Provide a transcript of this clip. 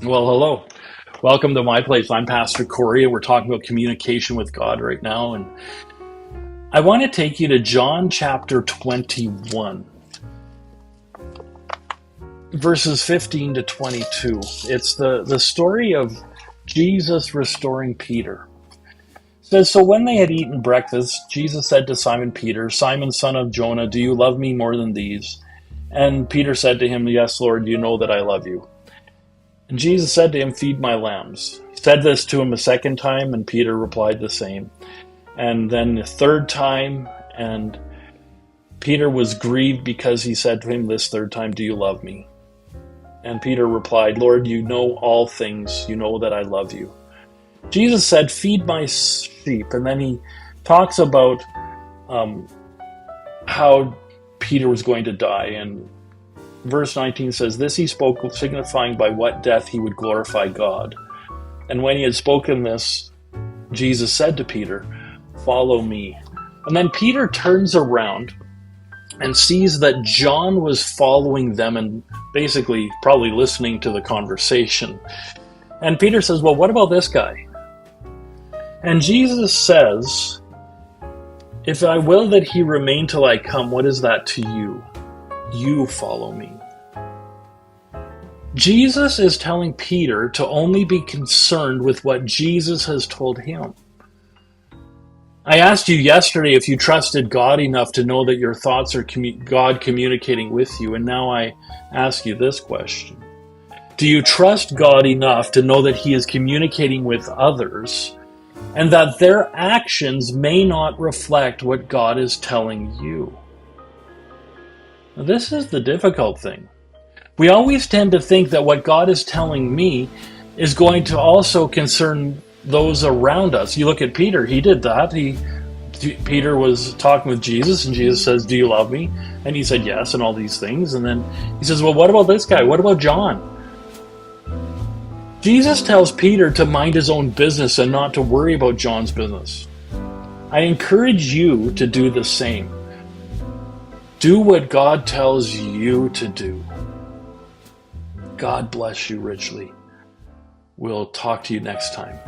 Well, hello. Welcome to my place. I'm Pastor Corey, and we're talking about communication with God right now. And I want to take you to John chapter 21, verses 15 to 22. It's the story of Jesus restoring Peter. It says, "So when they had eaten breakfast, Jesus said to Simon Peter, 'Simon, son of Jonah, do you love me more than these?' And Peter said to him, 'Yes, Lord, you know that I love you.' And Jesus said to him, 'Feed my lambs.' He said this to him a second time, and Peter replied the same. And then the third time, and Peter was grieved because he said to him this third time, 'Do you love me?' And Peter replied, 'Lord, you know all things. You know that I love you.' Jesus said, 'Feed my sheep.'" And then he talks about how Peter was going to die. And verse 19 says, "This he spoke, signifying by what death he would glorify God. And when he had spoken this, Jesus said to Peter, 'Follow me.'" And then Peter turns around and sees that John was following them and basically probably listening to the conversation. And Peter says, "Well, what about this guy?" And Jesus says, "If I will that he remain till I come, what is that to you? You follow me." Jesus is telling Peter to only be concerned with what Jesus has told him. I asked you yesterday if you trusted God enough to know that your thoughts are God communicating with you, and now I ask you this question. Do you trust God enough to know that He is communicating with others, and that their actions may not reflect what God is telling you? Now, this is the difficult thing. We always tend to think that what God is telling me is going to also concern those around us. You look at Peter, he did that. Peter was talking with Jesus, and Jesus says, "Do you love me?" And he said, "Yes," and all these things. And then he says, "Well, what about this guy? What about John?" Jesus tells Peter to mind his own business and not to worry about John's business. I encourage you to do the same. Do what God tells you to do. God bless you richly. We'll talk to you next time.